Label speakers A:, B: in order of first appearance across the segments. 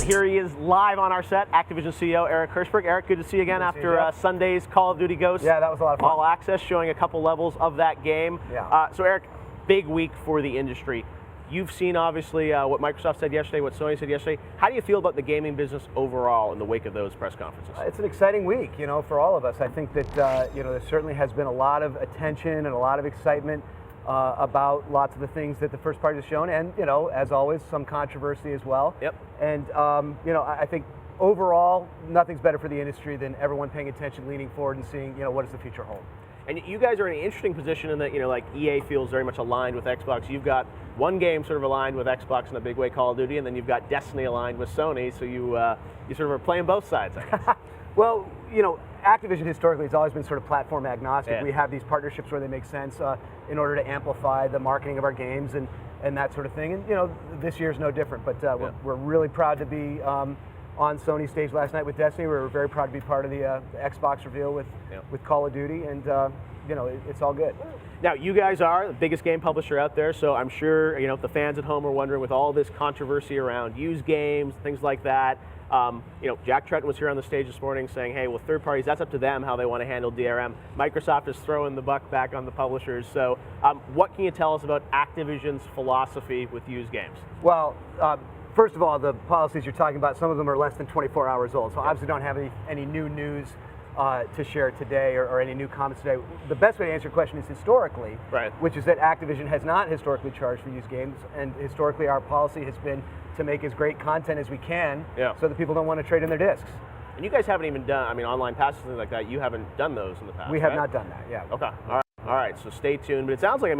A: And here he is live on our set, Activision CEO Eric Hirshberg. Eric, good to see you again after Sunday's Call of Duty Ghosts.
B: Yeah, that was a lot of fun.
A: All Access, showing a couple levels of that game.
B: Yeah.
A: So Eric, big week for the industry. You've seen, obviously, what Microsoft said yesterday, what Sony said yesterday. How do you feel about the gaming business overall in the wake of those press conferences?
B: It's an exciting week, for all of us. I think that, there certainly has been a lot of attention and a lot of excitement about lots of the things that the first party has shown, and, as always, some controversy as well.
A: Yep.
B: And, I think overall, nothing's better for the industry than everyone paying attention, leaning forward and seeing, what does the future hold.
A: And you guys are in an interesting position in that, like EA feels very much aligned with Xbox. You've got one game sort of aligned with Xbox in a big way, Call of Duty, and then you've got Destiny aligned with Sony, so you sort of are playing both sides, I guess.
B: Well, Activision historically has always been sort of platform agnostic.
A: Yeah.
B: We have these partnerships where they make sense in order to amplify the marketing of our games and that sort of thing. And, this year's no different, but we're really proud to be on Sony's stage last night with Destiny. We were very proud to be part of the Xbox reveal with Call of Duty, and it's all good.
A: Now, you guys are the biggest game publisher out there, so I'm sure the fans at home are wondering, with all this controversy around used games, things like that. Jack Tretton was here on the stage this morning saying, hey, well, third parties, that's up to them how they want to handle DRM. Microsoft is throwing the buck back on the publishers. So what can you tell us about Activision's philosophy with used games?
B: Well, first of all, the policies you're talking about, some of them are less than 24 hours old, so obviously don't have any new news to share today or any new comments today. The best way to answer your question is historically,
A: right,
B: which is that Activision has not historically charged for used games, and historically our policy has been to make as great content as we can so that people don't want to trade in their discs.
A: And you guys haven't even done, online passes, things like that, you haven't done those in the past,
B: We have not done that, yeah.
A: Okay, all right, so stay tuned. But it sounds like,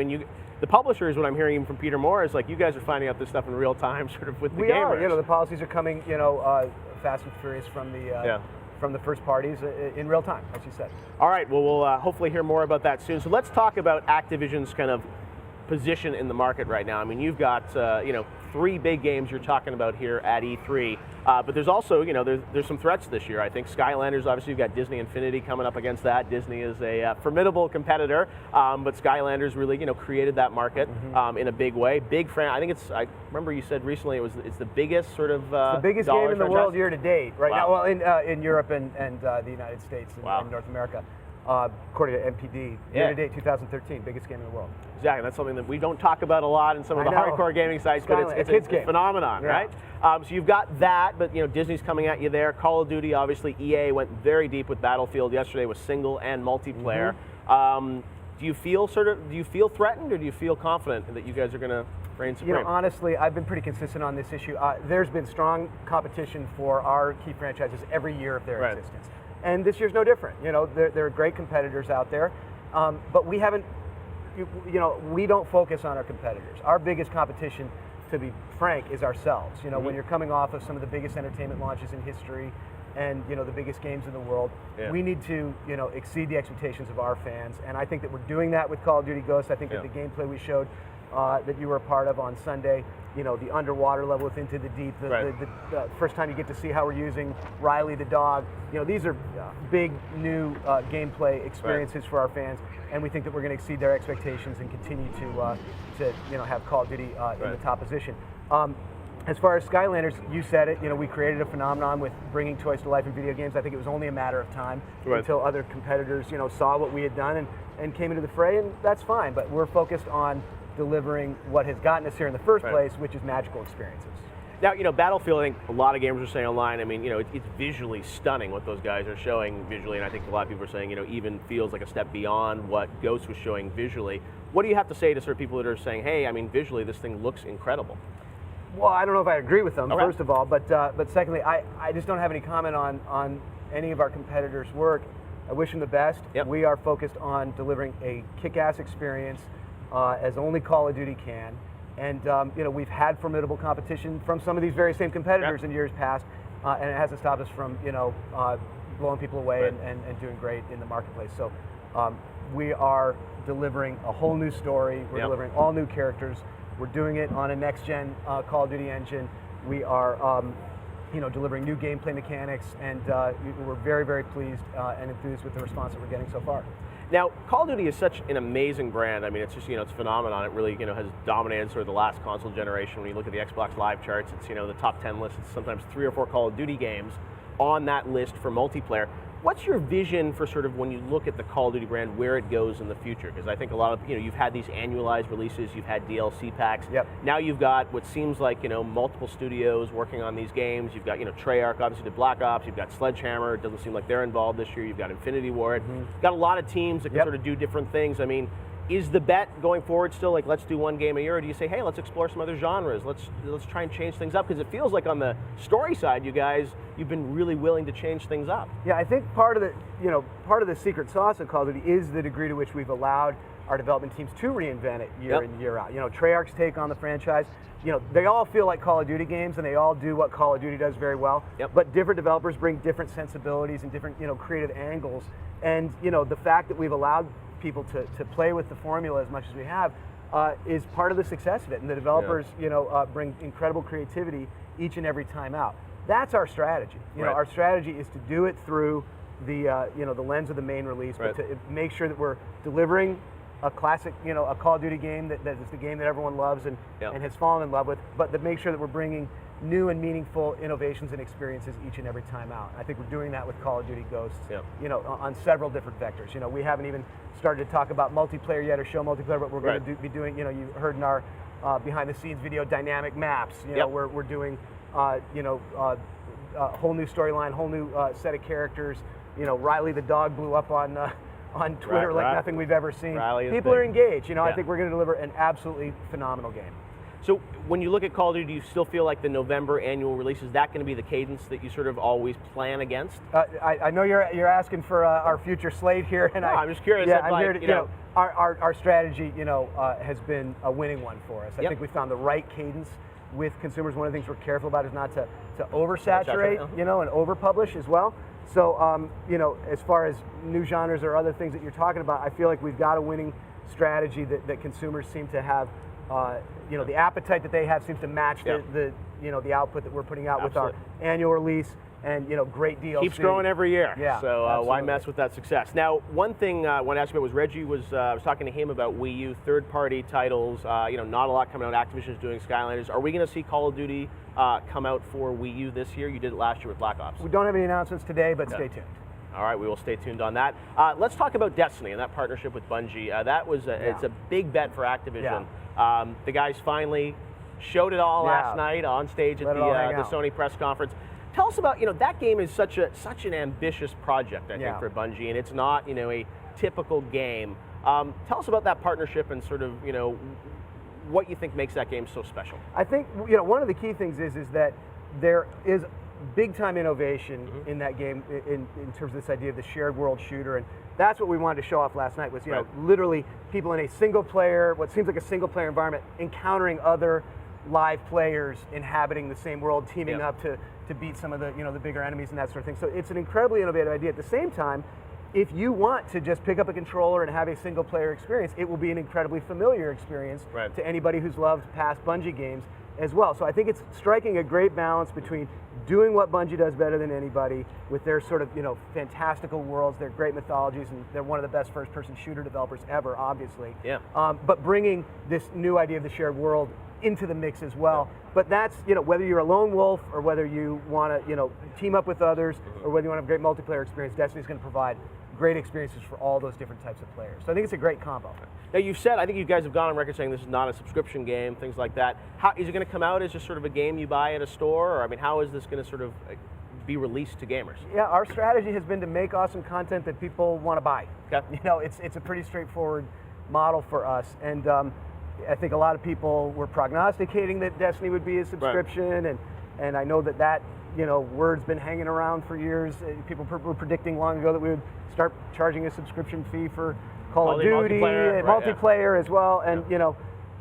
A: the publishers, what I'm hearing even from Peter Moore, is like you guys are finding out this stuff in real time, sort of with the gamers.
B: We are, the policies are coming, fast and furious from the first parties in real time, as you said.
A: All right, well, we'll hopefully hear more about that soon. So let's talk about Activision's kind of position in the market right now. You've got, three big games you're talking about here at E3, but there's also, there's some threats this year. I think Skylanders, obviously you've got Disney Infinity coming up against that. Disney is a formidable competitor, but Skylanders really, created that market in a big way. I think I remember you said recently it's the biggest sort of
B: the biggest game in the world year to date, right now. Well, in Europe and the United States and North America. According to MPD, year-to-date 2013, biggest game in the world.
A: Exactly, that's something that we don't talk about a lot in some of the hardcore gaming sites, but it's a phenomenon, right? So you've got that, but Disney's coming at you there. Call of Duty, obviously, EA went very deep with Battlefield yesterday with single and multiplayer. Do you feel threatened, or do you feel confident that you guys are going to reign supreme?
B: Honestly, I've been pretty consistent on this issue. There's been strong competition for our key franchises every year of their existence. And this year's no different. There are great competitors out there, but we haven't, we don't focus on our competitors. Our biggest competition, to be frank, is ourselves. When you're coming off of some of the biggest entertainment launches in history and, the biggest games in the world, we need to, exceed the expectations of our fans. And I think that we're doing that with Call of Duty Ghosts. I think that the gameplay we showed that you were a part of on Sunday, the underwater level with Into the Deep, the first time you get to see how we're using Riley the dog. These are big new gameplay experiences for our fans, and we think that we're going to exceed their expectations and continue to have Call of Duty in the top position. As far as Skylanders, you said it, we created a phenomenon with bringing toys to life in video games. I think it was only a matter of time until other competitors, saw what we had done and came into the fray, and that's fine, but we're focused on delivering what has gotten us here in the first place, which is magical experiences.
A: Now, Battlefield, I think a lot of gamers are saying online, it's visually stunning what those guys are showing visually, and I think a lot of people are saying, even feels like a step beyond what Ghost was showing visually. What do you have to say to sort of people that are saying, hey, visually this thing looks incredible?
B: Well, I don't know if I agree with them, first of all, but secondly, I just don't have any comment on any of our competitors' work. I wish them the best. We are focused on delivering a kick-ass experience as only Call of Duty can. And we've had formidable competition from some of these very same competitors in years past, and it hasn't stopped us from blowing people away and doing great in the marketplace. So we are delivering a whole new story. We're delivering all new characters. We're doing it on a next-gen Call of Duty engine. We are delivering new gameplay mechanics, and we're very, very pleased and enthused with the response that we're getting so far.
A: Now, Call of Duty is such an amazing brand. I mean, it's just, it's a phenomenon. It really, has dominated sort of the last console generation. When you look at the Xbox Live charts, it's, the top 10 list, it's sometimes 3 or 4 Call of Duty games on that list for multiplayer. What's your vision for sort of when you look at the Call of Duty brand, where it goes in the future? Because I think a lot of, you've had these annualized releases, you've had DLC packs.
B: Yep.
A: Now you've got what seems like, multiple studios working on these games. You've got, Treyarch obviously did Black Ops. You've got Sledgehammer. It doesn't seem like they're involved this year. You've got Infinity Ward. You've got a lot of teams that can sort of do different things. I mean, is the bet going forward still like, let's do one game a year, or do you say, hey, let's explore some other genres, let's try and change things up? Because it feels like on the story side, you've been really willing to change things up.
B: Yeah, I think part of the secret sauce of Call of Duty is the degree to which we've allowed our development teams to reinvent it year in, year out. Treyarch's take on the franchise, they all feel like Call of Duty games, and they all do what Call of Duty does very well. But different developers bring different sensibilities and different, creative angles. And, the fact that we've allowed people to play with the formula as much as we have is part of the success of it. And the developers, bring incredible creativity each and every time out. That's our strategy. Our strategy is to do it through the, the lens of the main release, but to make sure that we're delivering a classic, a Call of Duty game that is the game that everyone loves and has fallen in love with, but to make sure that we're bringing new and meaningful innovations and experiences each and every time out. I think we're doing that with Call of Duty Ghosts, on several different vectors. We haven't even started to talk about multiplayer yet or show multiplayer, but we're going to be doing, you heard in our behind the scenes video, dynamic maps. We're doing, a whole new storyline, whole new set of characters. Riley the dog blew up on Twitter like nothing we've ever seen. People are engaged. I think we're going to deliver an absolutely phenomenal game.
A: So when you look at Call of Duty, do you still feel like the November annual release, is that going to be the cadence that you sort of always plan against?
B: I know you're asking for our future slate here, and
A: I'm just curious.
B: Yeah, I'm here to, our strategy, has been a winning one for us. I think we found the right cadence with consumers. One of the things we're careful about is not to oversaturate, and overpublish as well. So, as far as new genres or other things that you're talking about, I feel like we've got a winning strategy that consumers seem to have. The appetite that they have seems to match the output that we're putting out with our annual release, and great DLC.
A: Keeps growing every year.
B: Yeah.
A: So why mess with that success? Now, one thing I want to ask you about was Reggie I was talking to him about Wii U third-party titles. Not a lot coming out. Activision's doing Skylanders. Are we going to see Call of Duty come out for Wii U this year? You did it last year with Black Ops.
B: We don't have any announcements today, but stay tuned.
A: All right, we will stay tuned on that. Let's talk about Destiny and that partnership with Bungie. That was it's a big bet for Activision. The guys finally showed it all last night on stage at the Sony press conference. Tell us about, that game is such an ambitious project, I think, for Bungie, and it's not, a typical game. Tell us about that partnership and sort of, what you think makes that game so special.
B: I think, one of the key things is that there is big-time innovation in that game in terms of this idea of the shared world shooter, and that's what we wanted to show off last night was, literally people in a single-player, what seems like a single-player environment, encountering other live players inhabiting the same world, teaming up to beat some of the, the bigger enemies and that sort of thing. So it's an incredibly innovative idea. At the same time, if you want to just pick up a controller and have a single-player experience, it will be an incredibly familiar experience to anybody who's loved past Bungie games as well. So I think it's striking a great balance between doing what Bungie does better than anybody with their sort of, fantastical worlds, their great mythologies, and they're one of the best first-person shooter developers ever, obviously. But bringing this new idea of the shared world into the mix as well. But that's, whether you're a lone wolf or whether you want to, team up with others or whether you want to have a great multiplayer experience, Destiny's going to provide great experiences for all those different types of players. So I think it's a great combo.
A: Now you've said, I think you guys have gone on record saying this is not a subscription game, things like that. How is it going to come out as just sort of a game you buy at a store? Or, I mean, how is this going to sort of be released to gamers?
B: Yeah, our strategy has been to make awesome content that people want to buy. It's a pretty straightforward model for us. And I think a lot of people were prognosticating that Destiny would be a subscription, and I know that word's been hanging around for years. People were predicting long ago that we would start charging a subscription fee for Call of Duty, multiplayer as well. And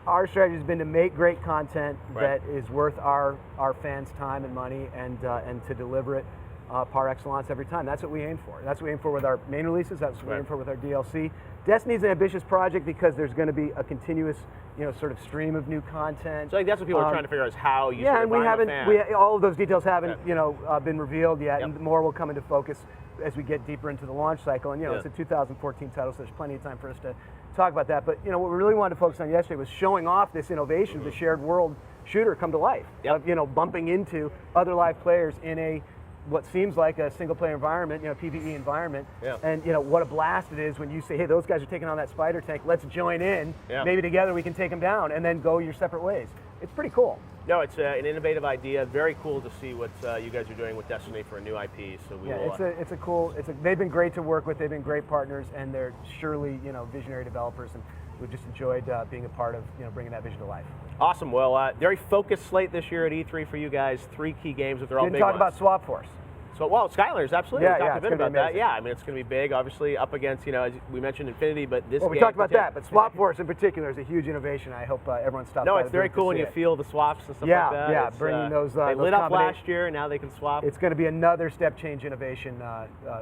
B: our strategy has been to make great content that is worth our fans' time and money, and to deliver it par excellence every time. That's what we aim for. That's what we aim for with our main releases. That's what we aim for with our DLC. Destiny's an ambitious project because there's going to be a continuous, sort of stream of new content.
A: So I think that's what people are trying to figure out is how you.
B: And we haven't. All of those details haven't, been revealed yet, and more will come into focus as we get deeper into the launch cycle. And it's a 2014 title, so there's plenty of time for us to talk about that. But what we really wanted to focus on yesterday was showing off this innovation of the shared world shooter come to life. Bumping into other live players in what seems like a single-player environment, PvE environment, and what a blast it is when you say, hey, those guys are taking on that spider tank, let's join in, maybe together we can take them down, and then go your separate ways. It's pretty cool.
A: No, it's an innovative idea. Very cool to see what you guys are doing with Destiny for a new IP. So
B: they've been great to work with. They've been great partners, and they're surely visionary developers, and we've just enjoyed being a part of bringing that vision to life.
A: Awesome. Well, very focused slate this year at E3 for you guys. 3 key games, but they're all big ones.
B: Didn't talk about Swap Force.
A: So, Skylanders, absolutely.
B: Yeah,
A: we talked a bit about that.
B: Yeah,
A: I mean, it's going to be big, obviously, up against, as we mentioned Infinity, but this
B: we talked about that, but Swap Force in particular is a huge innovation. I hope everyone stops by.
A: No, it's very cool when you feel the swaps and stuff like that.
B: Yeah, bringing those
A: They lit up last year, and now they can swap.
B: It's going to be another step change innovation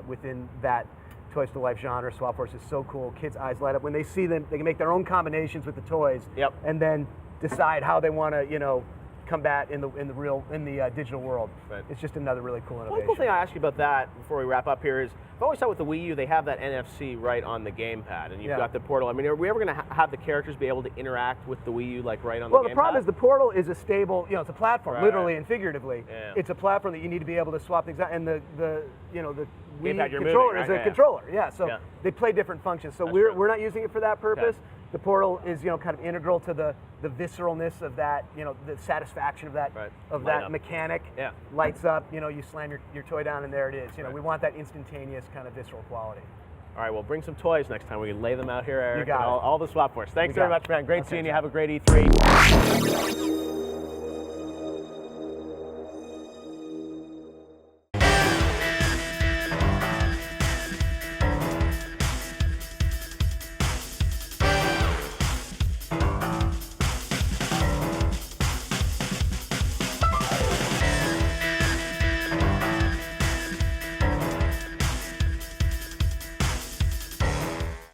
B: within that Toys to Life genre. Swap Force is so cool. Kids' eyes light up. When they see them, they can make their own combinations with the toys, and then decide how they want to, combat in the digital world. Right. It's just another really cool innovation.
A: One cool thing I ask you about that before we wrap up here is, I've always thought with the Wii U they have that NFC right on the gamepad, and you've got the portal. I mean, are we ever going to have the characters be able to interact with the Wii U like right on the gamepad?
B: Well, the problem is the portal is a stable, it's a platform, literally and figuratively. Yeah. It's a platform that you need to be able to swap things out, and the Wii controller is a controller. So they play different functions. So we're not using it for that purpose. Okay. The portal is, kind of integral to the visceralness of that, the satisfaction of that that mechanic. Yeah. Lights up, you slam your toy down and there it is. We want that instantaneous kind of visceral quality.
A: All right, well, bring some toys next time. We can lay them out here, Eric.
B: You got
A: all the Swap Force. Thanks very much, man. Great seeing you. Have a great E3.